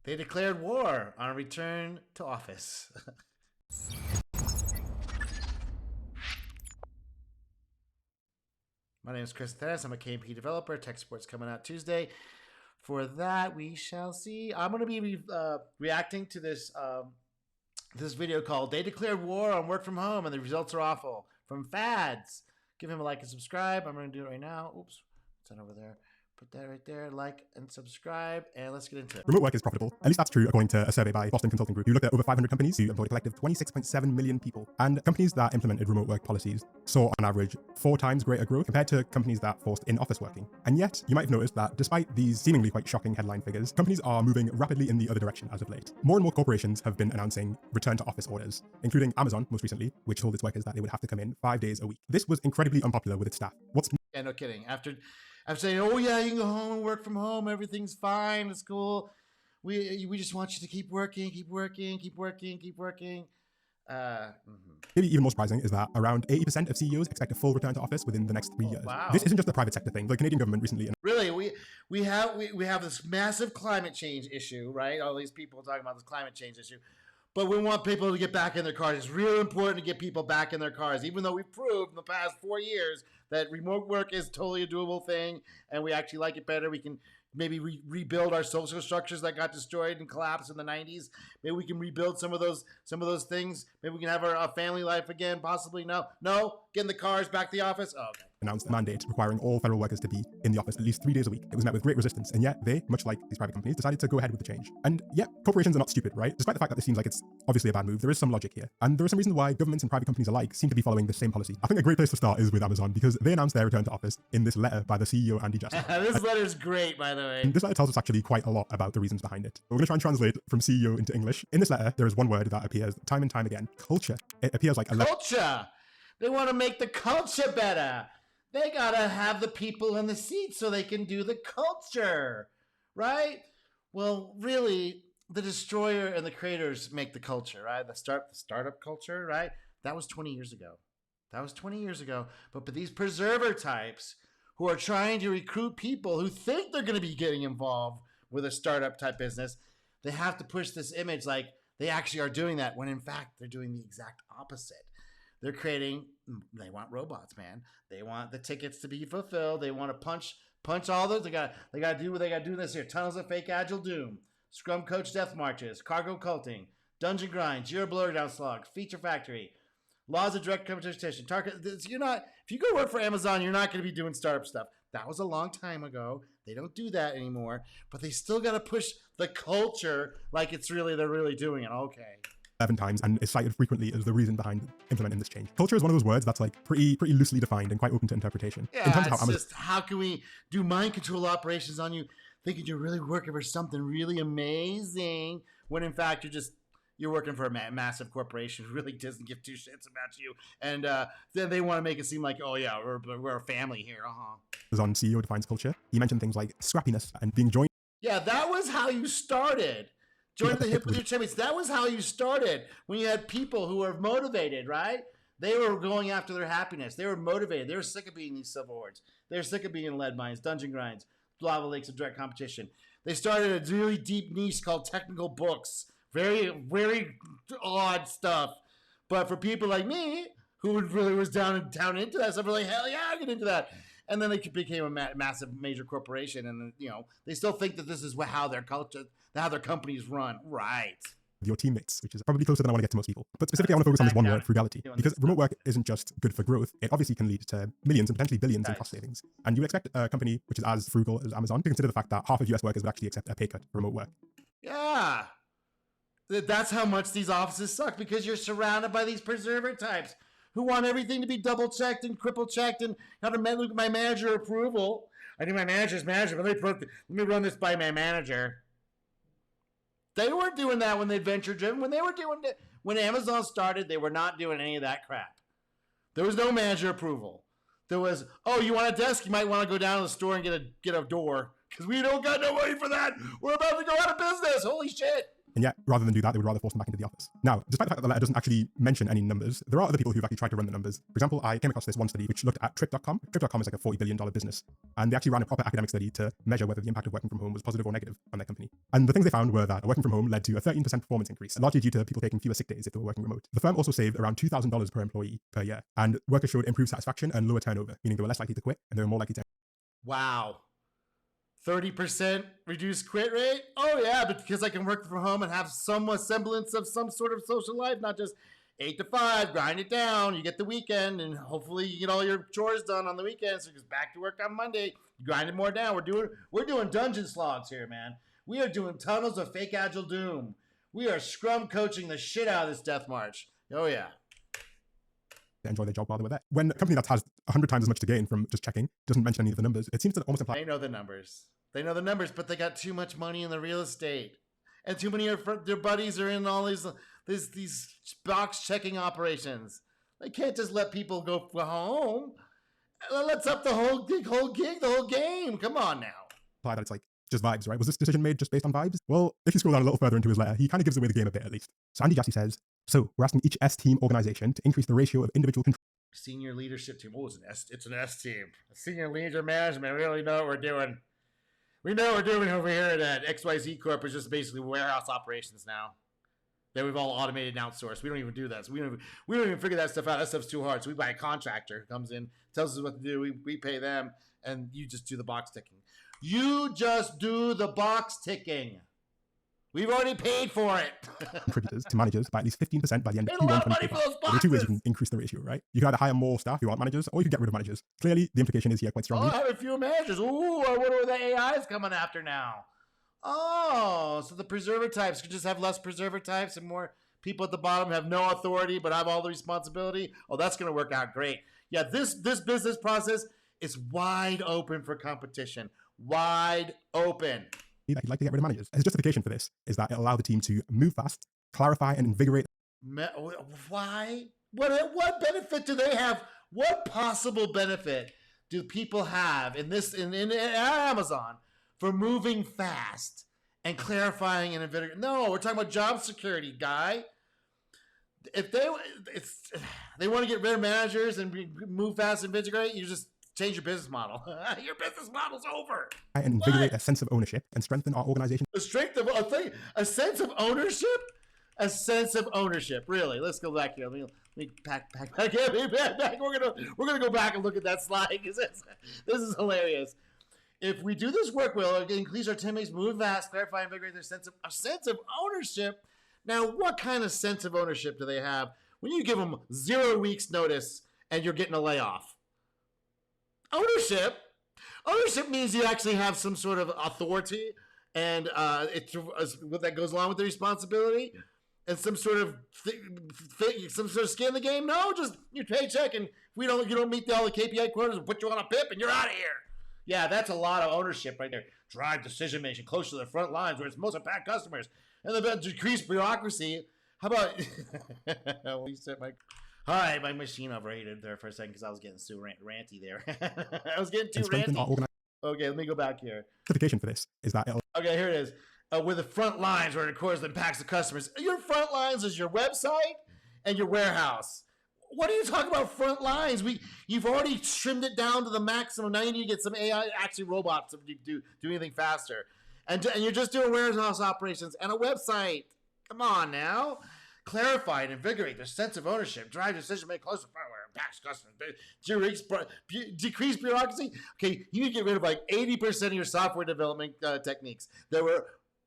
They declared war on return to office. My name is Chris Thanis. I'm a KMP developer. Tech Support's coming out Tuesday. For that, we shall see. I'm going to be reacting to this this video called "They Declared War on Work from Home and the Results Are Awful" from Fads. Give him a like and subscribe. I'm going to do it right now. Oops, it's not over there. Put that right there, like and subscribe, and let's get into it. Remote work is profitable. At least that's true according to a survey by Boston Consulting Group, who looked at over 500 companies who employed a collective 26.7 million people. And companies that implemented remote work policies saw on average 4 times greater growth compared to companies that forced in-office working. And yet, you might have noticed that despite these seemingly quite shocking headline figures, companies are moving rapidly in the other direction as of late. More and more corporations have been announcing return to office orders, including Amazon most recently, which told its workers that they would have to come in 5 days a week. This was incredibly unpopular with its staff. Yeah, no kidding. After saying, oh yeah, you can go home and work from home, everything's fine, it's cool. We just want you to keep working. Maybe even more surprising is that around 80% of CEOs expect a full return to office within the next 3 years. Wow. This isn't just a private sector thing. The Canadian government recently... Really, we have this massive climate change issue, right? All these people talking about this climate change issue. But we want people to get back in their cars. It's really important to get people back in their cars, even though we've proved in the past 4 years that remote work is totally a doable thing, and we actually like it better. We can maybe rebuild our social structures that got destroyed and collapsed in the 90s. Maybe we can rebuild some of those things. Maybe we can have our family life again, possibly. No, get in the cars, back to the office. Oh, okay. Announced a mandate requiring all federal workers to be in the office at least 3 days a week. It was met with great resistance, and yet they, much like these private companies, decided to go ahead with the change. And yet, corporations are not stupid, right? Despite the fact that this seems like it's obviously a bad move, there is some logic here. And there are some reasons why governments and private companies alike seem to be following the same policy. I think a great place to start is with Amazon, because they announced their return to office in this letter by the CEO, Andy Jassy. This letter's great, by the way. And this letter tells us actually quite a lot about the reasons behind it. We're going to try and translate from CEO into English. In this letter, there is one word that appears time and time again: culture. It appears like culture. They want to make the culture better. They gotta have the people in the seats so they can do the culture, right? Well, really, the destroyer and the creators make the culture, right? The startup culture, right? That was 20 years ago. But these preserver types who are trying to recruit people who think they're going to be getting involved with a startup type business, they have to push this image like they actually are doing that, when in fact they're doing the exact opposite. They want robots, man. They want the tickets to be fulfilled. They want to punch all those. They got to do what they got to do this here. Tunnels of fake agile doom, Scrum coach death marches, cargo culting, dungeon grind, Jira blur down slog, feature factory, laws of direct competition. If you go work for Amazon, you're not going to be doing startup stuff. That was a long time ago. They don't do that anymore, but they still got to push the culture like they're really doing it. Okay. 11 times and is cited frequently as the reason behind implementing this change. Culture is one of those words that's like pretty loosely defined and quite open to interpretation. Yeah, in terms of how can we do mind control operations on you, thinking you're really working for something really amazing, when in fact you're working for a massive corporation who really doesn't give two shits about you, and then they want to make it seem like, oh yeah, we're a family here. On CEO defines culture, he mentioned things like scrappiness and being joined. Yeah, that was how you started. Join the hip with your champions. That was how you started, when you had people who were motivated, right? They were going after their happiness. They were motivated. They were sick of being these civil wars. They were sick of being in lead mines, dungeon grinds, lava lakes of direct competition. They started a really deep niche called technical books. Very, very odd stuff. But for people like me, who really was down into that stuff, were like, hell yeah, I get into that. And then they became a massive major corporation, and they still think that this is how their culture, how their companies run, right? Your teammates, which is probably closer than I want to get to most people. But specifically, I want to focus on this one word, frugality, because remote work isn't just good for growth. It obviously can lead to millions and potentially billions in cost savings. And you would expect a company which is as frugal as Amazon to consider the fact that half of US workers would actually accept a pay cut for remote work. Yeah. That's how much these offices suck, because you're surrounded by these preserver types who want everything to be double checked and triple checked and have to look at my manager approval. I need my manager's manager, but let me run this by my manager. They weren't doing that when they venture driven. When Amazon started, they were not doing any of that crap. There was no manager approval. There was, oh, you want a desk? You might want to go down to the store and get a door, because we don't got no money for that. We're about to go out of business. Holy shit. And yet, rather than do that, they would rather force them back into the office. Now, despite the fact that the letter doesn't actually mention any numbers, there are other people who've actually tried to run the numbers. For example, I came across this one study which looked at Trip.com. Trip.com is like a $40 billion business. And they actually ran a proper academic study to measure whether the impact of working from home was positive or negative on their company. And the things they found were that working from home led to a 13% performance increase, largely due to people taking fewer sick days if they were working remote. The firm also saved around $2,000 per employee per year. And workers showed improved satisfaction and lower turnover, meaning they were less likely to quit and they were more likely to. Wow. 30% reduced quit rate? Oh yeah, but because I can work from home and have some semblance of some sort of social life, not just 8 to 5, grind it down, you get the weekend, and hopefully you get all your chores done on the weekend, so just back to work on Monday, you grind it more down. We're doing dungeon slogs here, man. We are doing tunnels of fake agile doom. We are scrum coaching the shit out of this death march. Oh yeah. Enjoy their job while they were there. When a company that has 100 times as much to gain from just checking doesn't mention any of the numbers, it seems to almost imply. They know the numbers. They know the numbers, but they got too much money in the real estate, and too many of their buddies are in all these box checking operations. They can't just let people go home. Let's up the whole gig, the whole game. Come on now. That it's like just vibes, right? Was this decision made just based on vibes? Well, if you scroll down a little further into his letter, he kind of gives away the game a bit at least. So Andy Jassy says, so we're asking each S-team organization to increase the ratio of individual control. Senior leadership team. Oh, it's an S team. Senior leader management. We really know what we're doing. We know what we're doing over here at XYZ Corp is just basically warehouse operations now. That we've all automated and outsourced. We don't even do that. So we don't even figure that stuff out. That stuff's too hard. So we buy a contractor who comes in, tells us what to do. We pay them, and you just do the box ticking. You just do the box ticking. We've already paid for it. Contributors to managers by at least 15% by the end of Q1 Q1 2025. There are two ways you can increase the ratio, right? You can either hire more staff who aren't managers, or you can get rid of managers. Clearly, the implication is here quite strongly. Oh, I have a few managers. Ooh, I wonder what the AI is coming after now. Oh, so the preserver types could just have less preserver types and more people at the bottom have no authority but have all the responsibility. Oh, that's going to work out great. Yeah, this business process is wide open for competition. Wide open. That he'd like to get rid of managers. His justification for this is that it allowed the team to move fast, clarify, and invigorate. Why? What benefit do they have? What possible benefit do people have in Amazon for moving fast and clarifying and invigorating? No, we're talking about job security, guy. If they want to get rid of managers and move fast and invigorate, you just change your business model. Your business model's over. And invigorate a sense of ownership and strengthen our organization. A sense of ownership? A sense of ownership. Really? Let's go back here. Let me back. We're gonna go back and look at that slide because this is hilarious. If we do this work well, it'll increase our teammates, move fast, clarify, and invigorate their sense of ownership. Now, what kind of sense of ownership do they have when you give them 0 weeks notice and you're getting a layoff? Ownership means you actually have some sort of authority and what that goes along with the responsibility and some sort of skin in the game. No, just your paycheck, and if you don't meet all the KPI quotas, we'll put you on a PIP and you're out of here. Yeah, that's a lot of ownership right there. Drive decision making close to the front lines where it's most impact customers and the decreased bureaucracy. How about Hi, my machine overheated there for a second because I was getting too ranty there. I was getting too ranty. Okay, let me go back here. Justification for this is that okay, here it is. Where the front lines, where it of course impacts the customers. Your front lines is your website and your warehouse. What are you talking about front lines? You've already trimmed it down to the maximum. Now you need to get some AI, actually robots to do anything faster. And you're just doing warehouse operations and a website. Come on now. Clarify and invigorate their sense of ownership, drive decision making closer, impacts customers, decrease bureaucracy. Okay, you need to get rid of like 80% of your software development techniques that were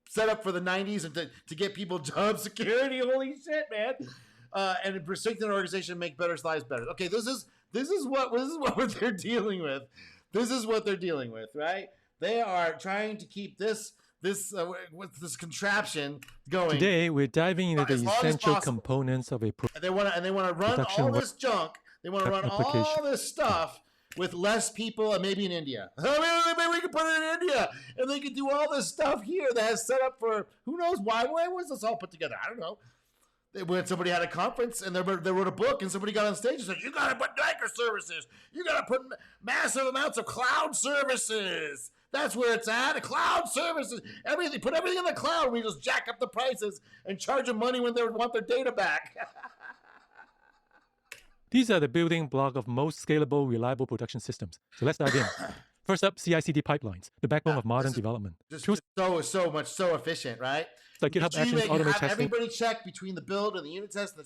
set up for the 90s and to get people job security. Holy shit, man! And strengthen an organization and make better lives better. Okay, this is what they're dealing with. This is what they're dealing with, right? They are trying to keep this contraption going. Today, we're diving into the essential components of a they want to run all this junk. They want to run all this stuff with less people and maybe in India. Maybe we can put it in India and they can do all this stuff here that has set up for who knows why. Why was this all put together? I don't know. When somebody had a conference and they wrote a book and somebody got on stage and said, you got to put microservices. You got to put massive amounts of cloud services. That's where it's at. A cloud services, everything. Put everything in the cloud. We just jack up the prices and charge them money when they want their data back. These are the building block of most scalable, reliable production systems. So let's dive in. First up, CICD pipelines, the backbone of modern development. Just so efficient, right? Like GitHub Actions, automate testing. Everybody check between the build and the unit test.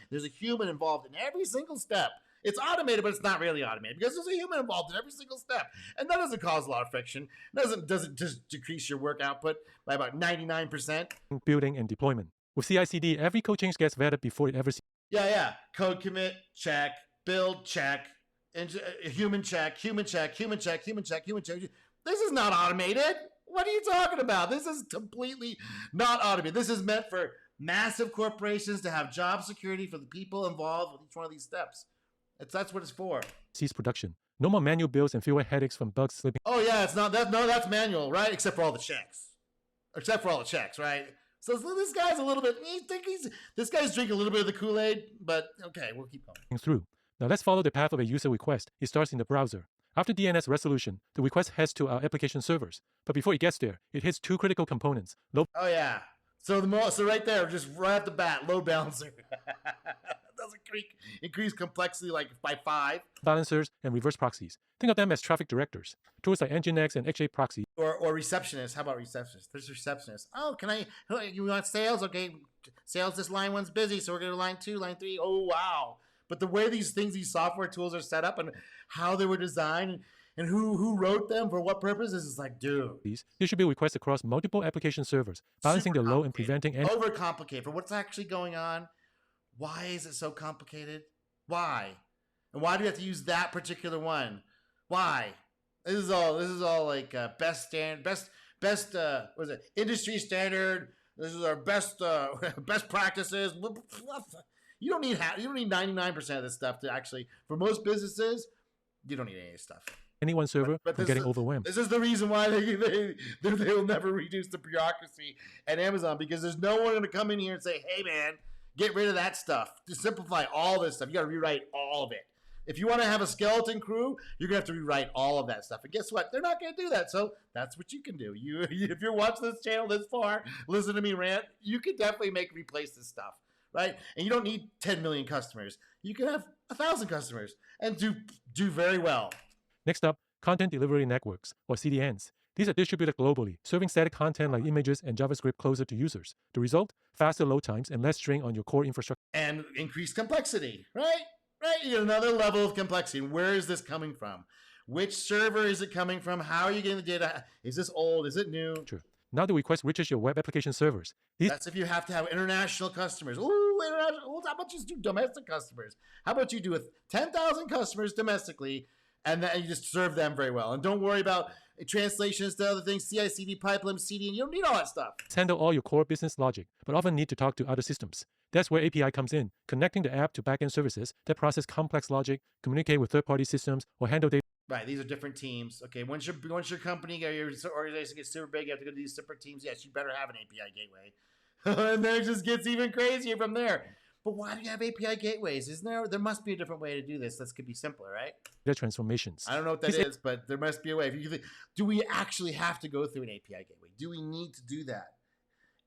There's a human involved in every single step. It's automated, but it's not really automated because there's a human involved in every single step, and that doesn't cause a lot of friction. It doesn't just decrease your work output by about 99%. Building and deployment. With CICD, every code change gets vetted before it ever sees. Yeah. Code commit, check. Build, check. Human check. This is not automated. What are you talking about? This is completely not automated. This is meant for massive corporations to have job security for the people involved with each one of these steps. That's what it's for. Cease production. No more manual builds and fewer headaches from bugs slipping. Oh yeah, it's not that. No, that's manual, right? Except for all the checks. Right? So this guy's a little bit. This guy's drinking a little bit of the Kool-Aid, but okay, we'll keep going. Through. Now let's follow the path of a user request. It starts in the browser. After DNS resolution, the request heads to our application servers. But before it gets there, it hits two critical components. Oh yeah. So right there, just right off the bat, load balancer. Doesn't increase complexity like by 5. Balancers and reverse proxies. Think of them as traffic directors. Tools like Nginx and XJ proxy. Or receptionists. How about receptionists? There's receptionists. Oh, you want sales? Okay, sales, this line one's busy, so we're going to line 2, line 3. Oh, wow. But the way these software tools are set up and how they were designed and who wrote them for what purposes is like, dude. There should be requests across multiple application servers, balancing the load and preventing any overcomplicate for what's actually going on. Why is it so complicated? Why? And why do we have to use that particular one? Why? This is all like best industry standard. This is our best practices. You don't need 99% of this stuff to actually, for most businesses, you don't need any of this stuff. Any one server from getting overwhelmed. This is the reason why they will never reduce the bureaucracy at Amazon, because there's no one going to come in here and say, hey man, get rid of that stuff. Just simplify all this stuff. You got to rewrite all of it. If you want to have a skeleton crew, you're going to have to rewrite all of that stuff. And guess what? They're not going to do that. So that's what you can do. If you're watching this channel this far, listen to me rant, you can definitely replace this stuff, right? And you don't need 10 million customers. You can have 1,000 customers and do very well. Next up, content delivery networks, or CDNs. These are distributed globally, serving static content like images and JavaScript closer to users. The result? Faster load times and less strain on your core infrastructure. And increased complexity, right? You get another level of complexity. Where is this coming from? Which server is it coming from? How are you getting the data? Is this old? Is it new? True. Now the request reaches your web application servers. That's if you have to have international customers. Ooh, international. How about you just do domestic customers? How about you do with 10,000 customers domestically, and then you just serve them very well. And don't worry about translations to other things, CICD, pipeline, CDN. You don't need all that stuff. Handle all your core business logic, but often need to talk to other systems. That's where API comes in, connecting the app to backend services that process complex logic, communicate with third-party systems, or handle data. Right, these are different teams. Okay, once your company or your organization gets super big, you have to go to these separate teams. Yes, you better have an API gateway. And then it just gets even crazier from there. But why do you have API gateways? Isn't there? There must be a different way to do this. This could be simpler, right? Their transformations. I don't know what that is, but there must be a way. If you think, do we actually have to go through an API gateway? Do we need to do that?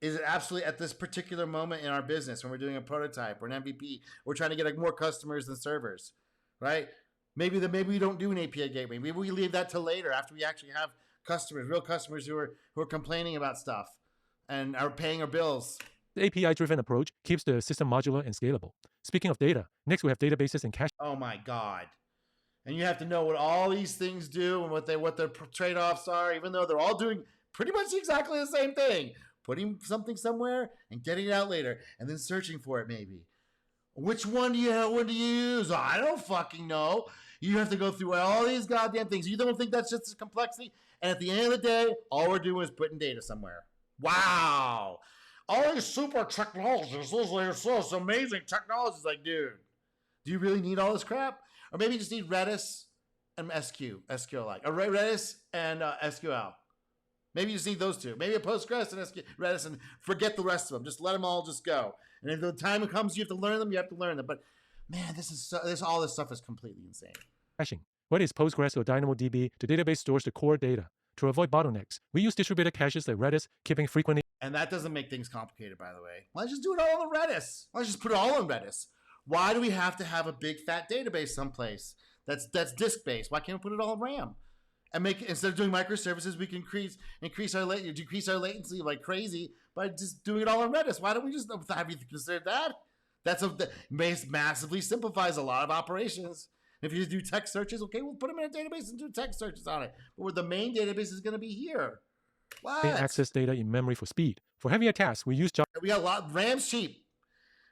Is it absolutely at this particular moment in our business when we're doing a prototype or an MVP, we're trying to get more customers than servers, right? Maybe we don't do an API gateway. Maybe we leave that till later after we actually have customers, real customers who are complaining about stuff and are paying our bills. The API-driven approach keeps the system modular and scalable. Speaking of data, next we have databases and cache. Oh my God. And you have to know what all these things do and what their trade-offs are, even though they're all doing pretty much exactly the same thing. Putting something somewhere and getting it out later and then searching for it maybe. Which one do you use? Oh, I don't fucking know. You have to go through all these goddamn things. You don't think that's just a complexity? And at the end of the day, all we're doing is putting data somewhere. Wow. All these super technologies, those are so amazing technologies. Like, dude, do you really need all this crap? Or maybe you just need Redis and SQLite. Or Redis and SQL. Maybe you just need those two. Maybe a Postgres and Redis, and forget the rest of them. Just let them all just go. And if the time comes you have to learn them, you have to learn them. But man, all this stuff is completely insane. Caching. Whether it's Postgres or DynamoDB, the database stores the core data. To avoid bottlenecks, we use distributed caches like Redis, keeping frequently. And that doesn't make things complicated, by the way. Let's just do it all in Redis. Let's just put it all in Redis. Why do we have to have a big fat database someplace that's disk-based? Why can't we put it all in RAM? And instead of doing microservices, we can decrease our latency like crazy by just doing it all in Redis. Why don't we just have you considered that? That massively simplifies a lot of operations. If you do text searches, okay, we'll put them in a database and do text searches on it. But where the main database is going to be here. What? Access data in memory for speed. For heavier tasks, we use We got a lot. RAM's cheap.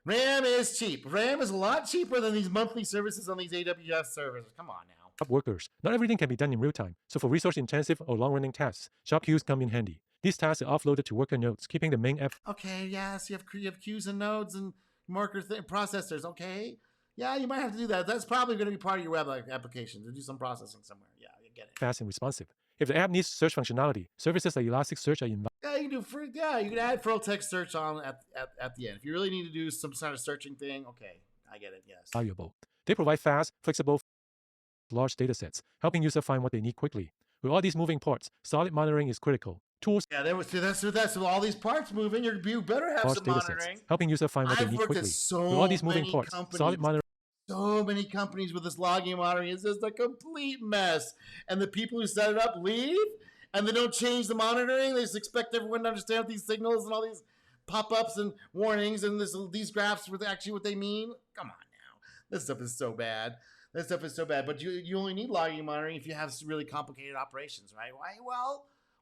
RAM is cheap. RAM is a lot cheaper than these monthly services on these AWS servers. Come on now. job workers. Not everything can be done in real time, so for resource-intensive or long-running tasks, job queues come in handy. These tasks are offloaded to worker nodes, keeping the main app. Okay, yes, you have queues and nodes and marker processors. Okay, yeah, you might have to do that. That's probably going to be part of your web application to do some processing somewhere. Yeah, you get it. Fast and responsive. If the app needs search functionality, services like Elasticsearch are invaluable. Yeah, you can add full text search on at the end. If you really need to do some sort of searching thing, okay, I get it, yes. They provide fast, flexible, large data sets, helping users find what they need quickly. With all these moving parts, solid monitoring is critical. Tools. Yeah, that's with all these parts moving. You better have some monitoring. Sets, helping users find what they need quickly. With all these moving parts, solid monitoring. So many companies with this logging and monitoring is just a complete mess. And the people who set it up leave, and they don't change the monitoring. They just expect everyone to understand these signals and all these pop-ups and warnings and these graphs were actually what they mean. Come on now, this stuff is so bad. But you only need logging and monitoring if you have really complicated operations, right?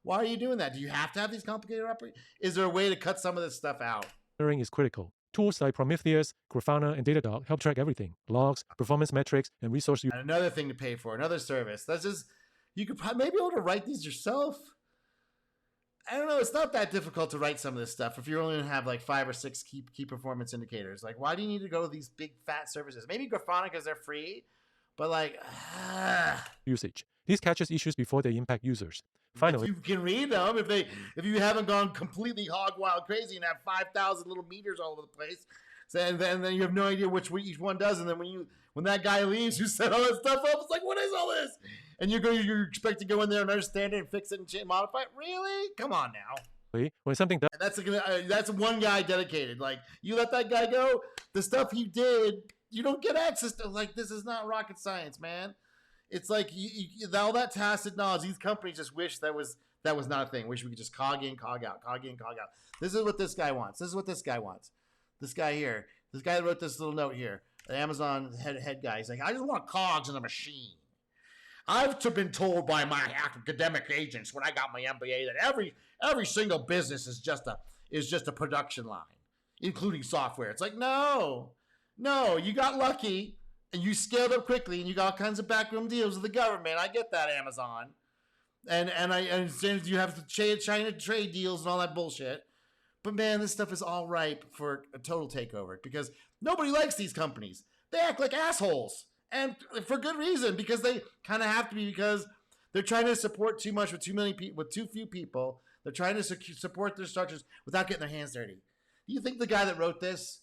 Why are you doing that? Do you have to have these complicated operations? Is there a way to cut some of this stuff out? Monitoring is critical. Tools like Prometheus, Grafana, and Datadog help track everything: logs, performance metrics, and resource use. And another thing to pay for, another service. That's just, you could maybe be able to write these yourself. I don't know. It's not that difficult to write some of this stuff if you only have like 5 or 6 key performance indicators. Like, why do you need to go to these big fat services? Maybe Grafana because they're free, but like usage. These catches issues before they impact users. Finally, if you can read them, if you haven't gone completely hog wild crazy and have 5,000 little meters all over the place, and then you have no idea which each one does, and then when that guy leaves who set all that stuff up, it's like, what is all this? And you expect to go in there and understand it and fix it and modify it? Really? Come on now. When something does, that's one guy dedicated. Like, you let that guy go, the stuff he did, you don't get access to. Like, this is not rocket science, man. It's like all that tacit knowledge. These companies just wish that was not a thing. Wish we could just cog in, cog out, cog in, cog out. This is what this guy wants. This is what this guy wants. This guy here. This guy that wrote this little note here. The Amazon head guy. He's like, I just want cogs in a machine. I've been told by my academic agents when I got my MBA that every single business is just a production line, including software. It's like, no, you got lucky. And you scaled up quickly, and you got all kinds of backroom deals with the government. I get that, Amazon. And I understand you have to China trade deals and all that bullshit. But man, this stuff is all ripe for a total takeover because nobody likes these companies. They act like assholes, and for good reason, because they kind of have to be, because they're trying to support too much with too few people. They're trying to support their structures without getting their hands dirty. Do you think the guy that wrote this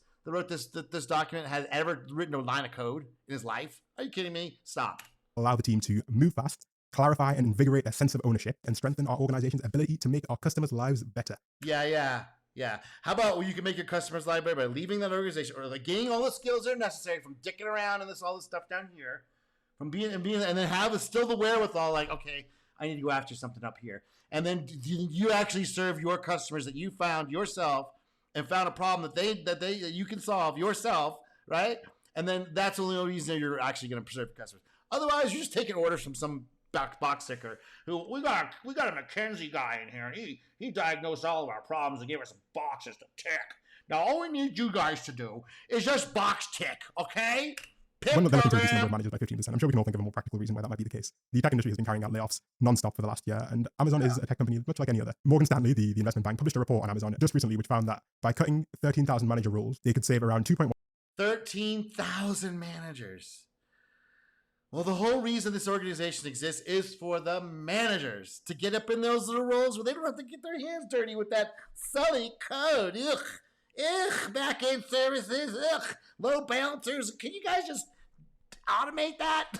document has ever written a line of code in his life? Are you kidding me? Stop. Allow the team to move fast, clarify and invigorate their sense of ownership, and strengthen our organization's ability to make our customers' lives better. Yeah. How about you can make your customers' life better by leaving that organization or like gaining all the skills that are necessary from dicking around and all this stuff down here, from being and then have still the wherewithal, like, okay, I need to go after something up here. And then you actually serve your customers that you found yourself and found a problem that you can solve yourself, right? And then that's the only reason you're actually going to preserve your customers. Otherwise, you're just taking orders from some box ticker who we got a McKinsey guy in here. And he diagnosed all of our problems and gave us some boxes to tick. Now all we need you guys to do is just box tick, okay? When they're looking to reduce the number of managers by 15%, I'm sure we can all think of a more practical reason why that might be the case. The tech industry has been carrying out layoffs non-stop for the last year, and Amazon is a tech company much like any other. Morgan Stanley, the investment bank, published a report on Amazon just recently which found that by cutting 13,000 manager roles, they could save around 2.1. 13,000 managers. Well, the whole reason this organization exists is for the managers to get up in those little roles where they don't have to get their hands dirty with that sully code. Ugh, back-end services, load balancers. Can you guys just automate that?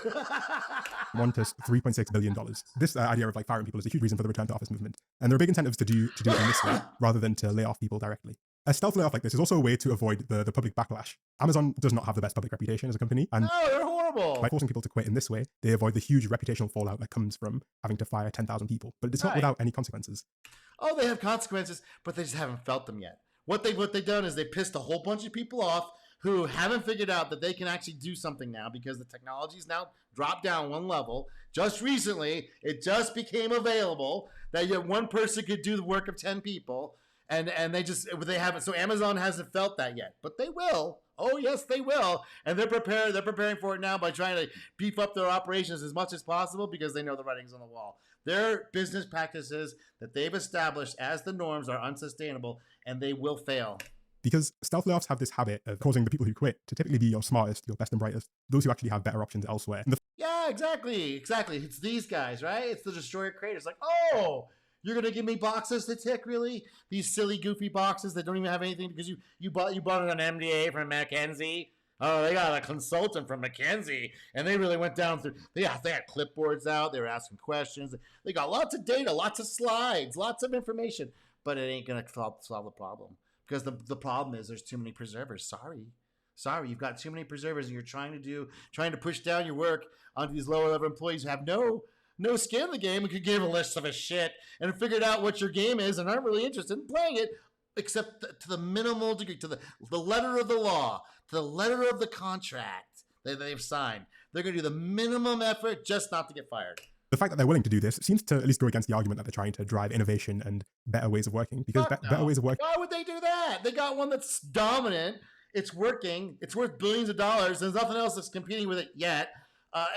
$1 to $3.6 billion. This idea of like firing people is a huge reason for the return to office movement. And there are big incentives to do it in this way rather than to lay off people directly. A stealth layoff like this is also a way to avoid the public backlash. Amazon does not have the best public reputation as a company. And no, they're horrible. by forcing people to quit in this way, they avoid the huge reputational fallout that comes from having to fire 10,000 people. But it's not without any consequences. Oh, they have consequences, but they just haven't felt them yet. What they've done is they pissed a whole bunch of people off who haven't figured out that they can actually do something now because the technology's now dropped down one level. Just recently, it just became available that one person could do the work of 10 people. And they haven't. So Amazon hasn't felt that yet, but they will. Oh yes, they will. And they're prepared. They're preparing for it now by trying to beef up their operations as much as possible because they know the writing's on the wall. Their business practices that they've established as the norms are unsustainable, and they will fail. Because stealth layoffs have this habit of causing the people who quit to typically be your smartest, your best and brightest, those who actually have better options elsewhere. Yeah, exactly. It's these guys, right? It's the destroyer creators. Like, oh, you're gonna give me boxes to tick, really? These silly, goofy boxes that don't even have anything because you bought an MDA from McKinsey. Oh, they got a consultant from McKinsey, and they really went down through. They had clipboards out. They were asking questions. They got lots of data, lots of slides, lots of information, but it ain't gonna solve the problem because the problem is there's too many preservers. Sorry, you've got too many preservers, and you're trying to push down your work onto these lower level employees who have no skin in the game and could give a list of a shit and figured out what your game is and aren't really interested in playing it, except to the minimal degree, to the letter of the law, to the letter of the contract that they've signed. They're going to do the minimum effort just not to get fired. The fact that they're willing to do this seems to at least go against the argument that they're trying to drive innovation and better ways of working. Because better ways of working. Why would they do that? They got one that's dominant. It's working. It's worth billions of dollars. There's nothing else that's competing with it yet.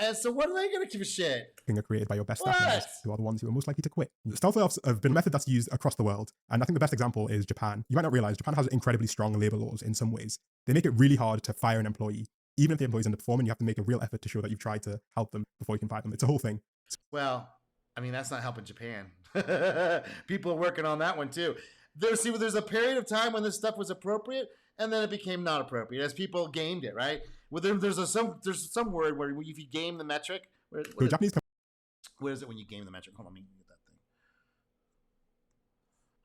And so what are they going to give a shit? Are created by your best staff members, who are the ones who are most likely to quit. Stealth layoffs have been a method that's used across the world. And I think the best example is Japan. You might not realize Japan has incredibly strong labor laws in some ways. They make it really hard to fire an employee. Even if the employee's underperforming, you have to make a real effort to show that you've tried to help them before you can fire them. It's a whole thing. Well, I mean, that's not helping Japan. People are working on that one too. There's a period of time when this stuff was appropriate, and then it became not appropriate as people gamed it, right? Well, there's some word where if you game the metric, what is it when you game the metric? Hold on, let me get that thing.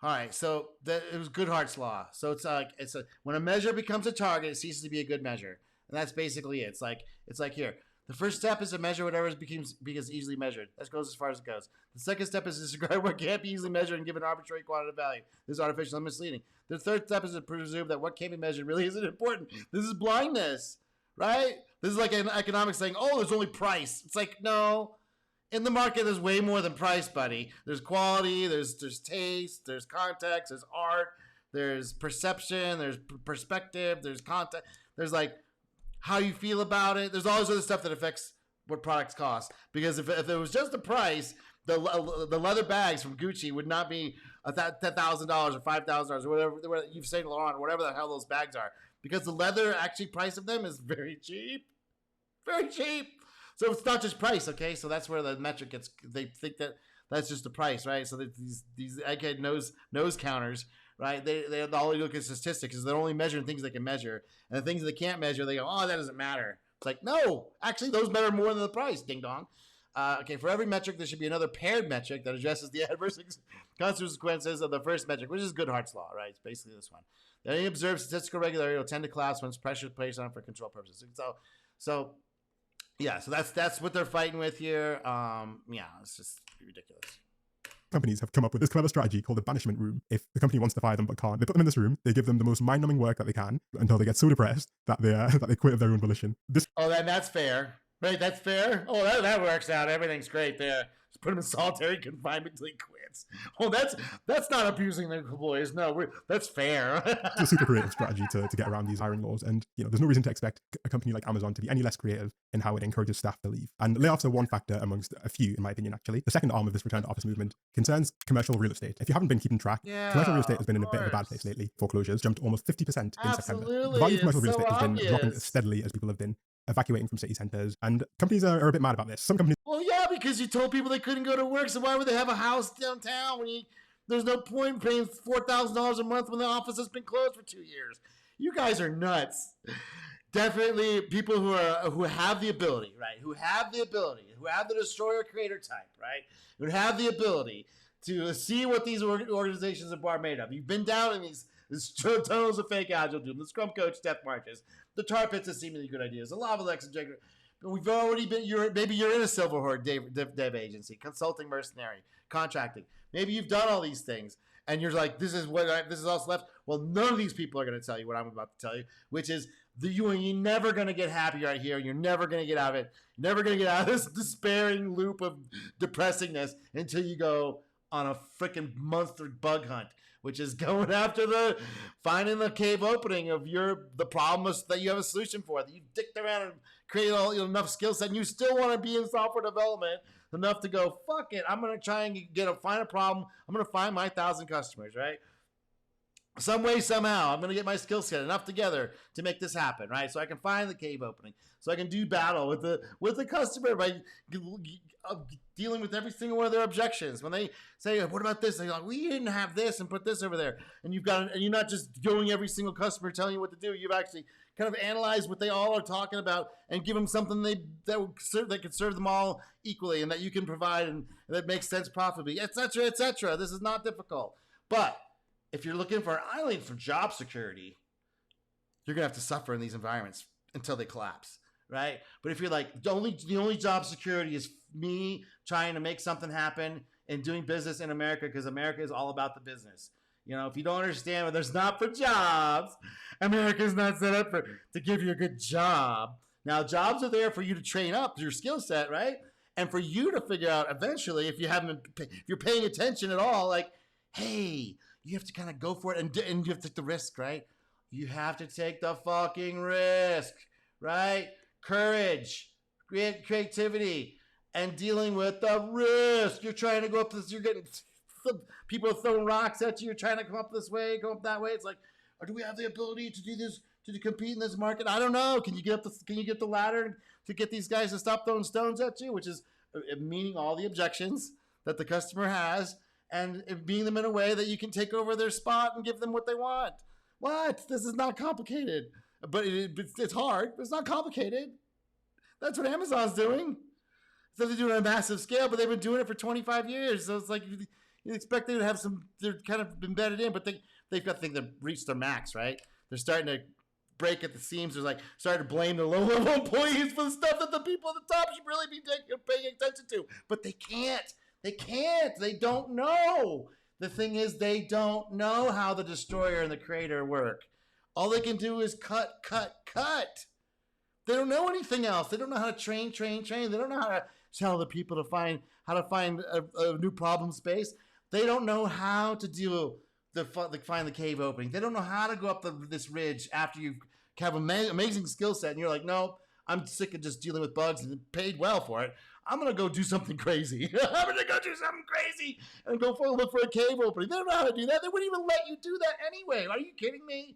All right, so it was Goodhart's law. So it's when a measure becomes a target, it ceases to be a good measure, and that's basically it. It's like here. The first step is to measure whatever becomes easily measured. That goes as far as it goes. The second step is to describe what can't be easily measured and give an arbitrary quantitative value. This is artificial and misleading. The third step is to presume that what can't be measured really isn't important. This is blindness, right? This is like an economics saying, oh, there's only price. It's like, no. In the market, there's way more than price, buddy. There's quality, there's taste, there's context, there's art, there's perception, there's perspective, there's content, there's like how you feel about it. There's all this other stuff that affects what products cost. Because if it was just the price, the leather bags from Gucci would not be $10,000 or $5,000 or whatever you've Saint Laurent or whatever the hell those bags are. Because the leather actually price of them is very cheap. Very cheap. So it's not just price, okay? So that's where the metric gets, they think that that's just the price, right? So these egghead nose counters, right? They all look at statistics is they're only measuring things they can measure. And the things that they can't measure, they go, oh, that doesn't matter. It's like, no, actually those matter more than the price, ding dong. Okay, for every metric, there should be another paired metric that addresses the adverse consequences of the first metric, which is Goodhart's law, right? It's basically this one. Any observed statistical regularity will tend to collapse when pressure is placed on it for control purposes. So that's what they're fighting with here. It's just ridiculous. Companies have come up with this clever strategy called the banishment room. If the company wants to fire them but can't, they put them in this room, they give them the most mind-numbing work that they can until they get so depressed that they quit of their own volition. That's fair. Right, that's fair. Oh, that works out. Everything's great there. Just put him in solitary confinement until he quits. Oh, that's not abusing the employees. No, that's fair. It's a super creative strategy to get around these hiring laws. And there's no reason to expect a company like Amazon to be any less creative in how it encourages staff to leave. And layoffs are one factor amongst a few, in my opinion, actually. The second arm of this return to office movement concerns commercial real estate. If you haven't been keeping track, commercial real estate has been in a bit of a bad place lately. Foreclosures jumped almost 50% in September. The value of commercial real estate has been dropping steadily as people have been evacuating from city centers, and companies are a bit mad about this. Some companies... Well, yeah, because you told people they couldn't go to work, so why would they have a house downtown when there's no point in paying $4,000 a month when the office has been closed for 2 years? You guys are nuts. definitely people who have the ability, right? Who have the destroyer creator type, right? Who have the ability to see what these organizations are made of. You've been down in these tunnels of fake agile doom, the Scrum Coach death marches, the tar pits of seemingly good ideas, the lava lex objective. We've already been. Maybe you're in a Silver Horde dev agency, consulting, mercenary, contracting. Maybe you've done all these things, and you're like, this is all left. Well, none of these people are going to tell you what I'm about to tell you, which is you're never going to get happy right here. You're never going to get out of it. You're never going to get out of this despairing loop of depressingness until you go on a freaking monster bug hunt, which is going after finding the cave opening of the problem that you have a solution for, that you dicked around and created enough skill set, and you still want to be in software development enough to go, fuck it, I'm going to try and find a problem. I'm going to find my 1,000 customers, right? Some way, somehow, I'm going to get my skill set enough together to make this happen, right? So I can find the cave opening, so I can do battle with the customer by dealing with every single one of their objections. When they say, "What about this?" They're like, "We didn't have this, and put this over there." And you're not just going every single customer telling you what to do. You've actually kind of analyzed what they all are talking about and give them something that could serve them all equally, and that you can provide and that makes sense profitably, etc., etc. This is not difficult, but if you're looking for an island for job security, you're going to have to suffer in these environments until they collapse, right? But if you're like, the only job security is me trying to make something happen and doing business in America because America is all about the business. If you don't understand, there's not for jobs. America's not set up to give you a good job. Now, jobs are there for you to train up your skill set, right? And for you to figure out eventually, if you're paying attention at all, like, hey, you have to kind of go for it, and you have to take the risk, right? You have to take the fucking risk, right? Courage, creativity, and dealing with the risk. You're trying to go up this, you're getting people are throwing rocks at you. You're trying to come up this way, go up that way. It's like, do we have the ability to do this, to compete in this market? I don't know. Can you get the ladder to get these guys to stop throwing stones at you? Which is meaning all the objections that the customer has, and being them in a way that you can take over their spot and give them what they want. What? This is not complicated. But it's hard. It's not complicated. That's what Amazon's doing. So they're doing it on a massive scale, but they've been doing it for 25 years. So it's like you expect them to have they're kind of embedded in, but they've got things that reached their max, right? They're starting to break at the seams. They're like starting to blame the low-level employees for the stuff that the people at the top should really be paying attention to. But they can't. They don't know. The thing is, they don't know how the destroyer and the creator work. All they can do is cut. They don't know anything else. They don't know how to train. They don't know how to tell the people how to find a new problem space. They don't know how to find the cave opening. They don't know how to go up this ridge after you have an amazing skill set. And you're like, no, I'm sick of just dealing with bugs and paid well for it. I'm going to go do something crazy. And go look for a cave opening. They don't know how to do that. They wouldn't even let you do that anyway. Are you kidding me?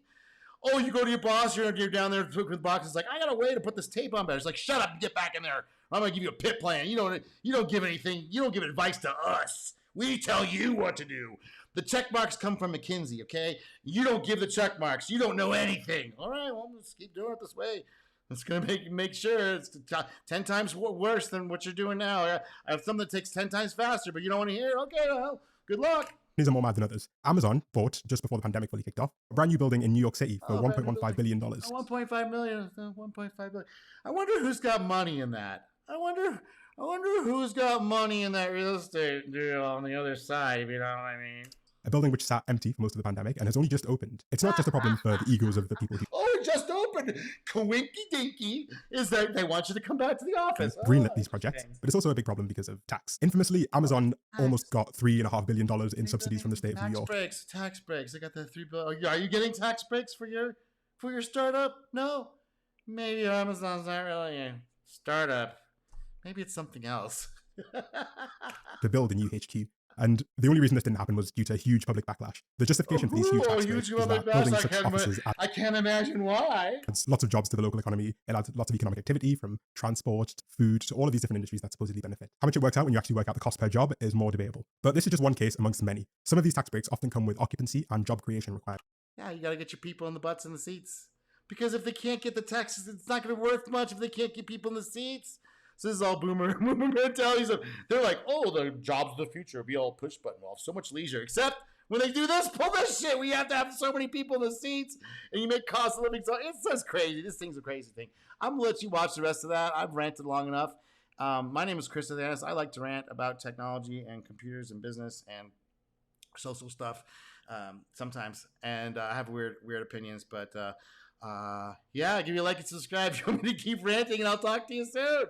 Oh, you go to your boss, you're down there with boxes, like, I got a way to put this tape on better. It's like, shut up and get back in there. I'm going to give you a pit plan. You don't give anything. You don't give advice to us. We tell you what to do. The check marks come from McKinsey, okay? You don't give the check marks. You don't know anything. All right, well, let's keep doing it this way. It's going to make sure it's 10 times worse than what you're doing now. I have something that takes 10 times faster, but you don't want to hear it? Okay, well, good luck. These are more mad than others. Amazon bought, just before the pandemic fully kicked off, a brand new building in New York City for $1.15 billion. $1.5 million. $1.5 billion. I wonder who's got money in that. I wonder who's got money in that real estate deal on the other side, if you know what I mean. A building which sat empty for most of the pandemic and has only just opened. It's not just a problem for the egos of the people who it just opened. Coinky dinky is that they want you to come back to the office. greenlit these projects, but it's also a big problem because of tax. Infamously, Amazon almost got $3.5 billion in subsidies from the state of New York. Tax breaks. They got the $3 billion. Are you getting tax breaks for your startup? No. Maybe Amazon's not really a startup. Maybe it's something else. To build a new HQ. And the only reason this didn't happen was due to huge public backlash. The justification for these huge tax breaks is that building such offices I can't imagine why. Adds lots of jobs to the local economy. It adds lots of economic activity, from transport to food to all of these different industries that supposedly benefit. How much it works out when you actually work out the cost per job is more debatable. But this is just one case amongst many. Some of these tax breaks often come with occupancy and job creation requirements. Yeah, you got to get your people in the butts in the seats. Because if they can't get the taxes, it's not going to be worth much if they can't get people in the seats. So this is all boomer mentality. So they're like, oh, the jobs of the future will be all push button. We'll have so much leisure. Except when they do this, pull this shit. We have to have so many people in the seats, and you make cost of living. So it's just crazy. This thing's a crazy thing. I'm going to let you watch the rest of that. I've ranted long enough. My name is Chris Athanas. I like to rant about technology and computers and business and social stuff sometimes. And I have weird opinions. But yeah, give me a like and subscribe if you want me to keep ranting, and I'll talk to you soon.